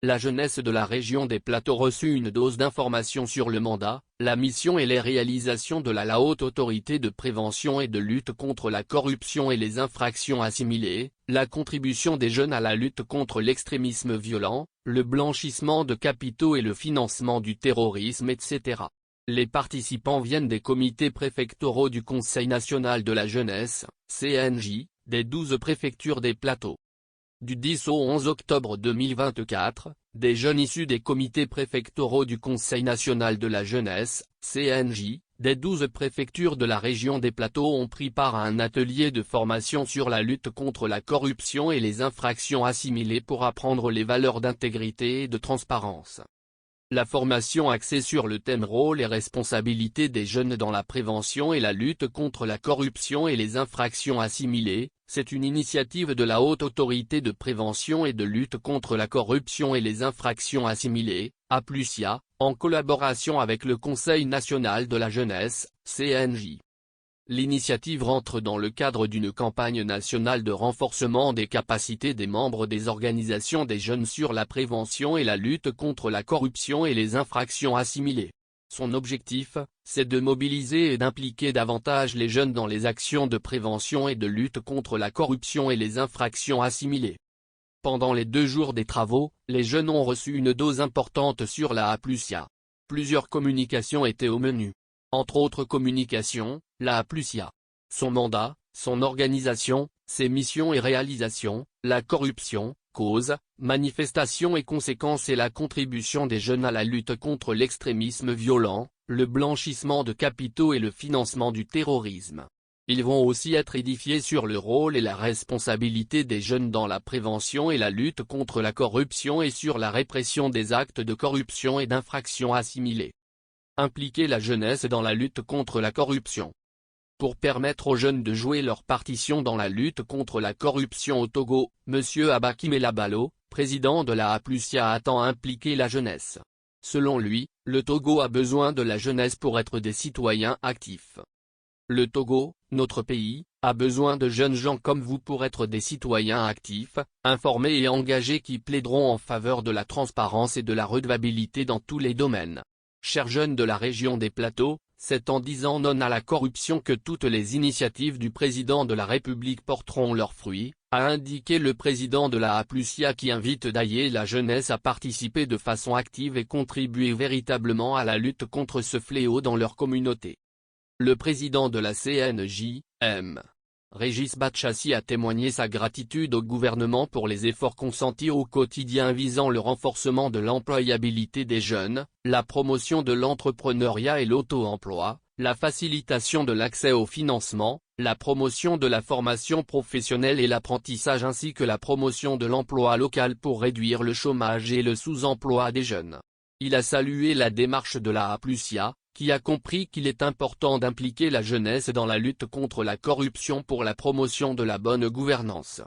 La jeunesse de la région des Plateaux reçut une dose d'information sur le mandat, la mission et les réalisations de la Haute Autorité de prévention et de lutte contre la corruption et les infractions assimilées, la contribution des jeunes à la lutte contre l'extrémisme violent, le blanchissement de capitaux et le financement du terrorisme etc. Les participants viennent des comités préfectoraux du Conseil national de la jeunesse, CNJ, des 12 préfectures des Plateaux. Du 10 au 11 octobre 2024, des jeunes issus des comités préfectoraux du Conseil national de la jeunesse, CNJ, des 12 préfectures de la région des Plateaux ont pris part à un atelier de formation sur la lutte contre la corruption et les infractions assimilées pour apprendre les valeurs d'intégrité et de transparence. La formation axée sur le thème rôle et responsabilité des jeunes dans la prévention et la lutte contre la corruption et les infractions assimilées, c'est une initiative de la Haute Autorité de prévention et de lutte contre la corruption et les infractions assimilées, APLUSIA, en collaboration avec le Conseil national de la jeunesse, CNJ. L'initiative rentre dans le cadre d'une campagne nationale de renforcement des capacités des membres des organisations des jeunes sur la prévention et la lutte contre la corruption et les infractions assimilées. Son objectif, c'est de mobiliser et d'impliquer davantage les jeunes dans les actions de prévention et de lutte contre la corruption et les infractions assimilées. Pendant les 2 jours des travaux, les jeunes ont reçu une dose importante sur la APLUSIA. Plusieurs communications étaient au menu. Entre autres communications, la APLUSIA. Son mandat, son organisation, ses missions et réalisations, la corruption, cause, manifestations et conséquences et la contribution des jeunes à la lutte contre l'extrémisme violent, le blanchissement de capitaux et le financement du terrorisme. Ils vont aussi être édifiés sur le rôle et la responsabilité des jeunes dans la prévention et la lutte contre la corruption et sur la répression des actes de corruption et d'infractions assimilées. Impliquer la jeunesse dans la lutte contre la corruption. Pour permettre aux jeunes de jouer leur partition dans la lutte contre la corruption au Togo, M. Abakimela Ballo, président de la APLUSIA attend impliquer la jeunesse. Selon lui, le Togo a besoin de la jeunesse pour être des citoyens actifs. Le Togo, notre pays, a besoin de jeunes gens comme vous pour être des citoyens actifs, informés et engagés qui plaideront en faveur de la transparence et de la redevabilité dans tous les domaines. Chers jeunes de la région des Plateaux, c'est en disant non à la corruption que toutes les initiatives du président de la République porteront leurs fruits, a indiqué le président de la APLUSIA qui invite d'ailleurs la jeunesse à participer de façon active et contribuer véritablement à la lutte contre ce fléau dans leur communauté. Le président de la CNJ, M. Régis Batchassi a témoigné sa gratitude au gouvernement pour les efforts consentis au quotidien visant le renforcement de l'employabilité des jeunes, la promotion de l'entrepreneuriat et l'auto-emploi, la facilitation de l'accès au financement, la promotion de la formation professionnelle et l'apprentissage ainsi que la promotion de l'emploi local pour réduire le chômage et le sous-emploi des jeunes. Il a salué la démarche de la APLUSIA, qui a compris qu'il est important d'impliquer la jeunesse dans la lutte contre la corruption pour la promotion de la bonne gouvernance.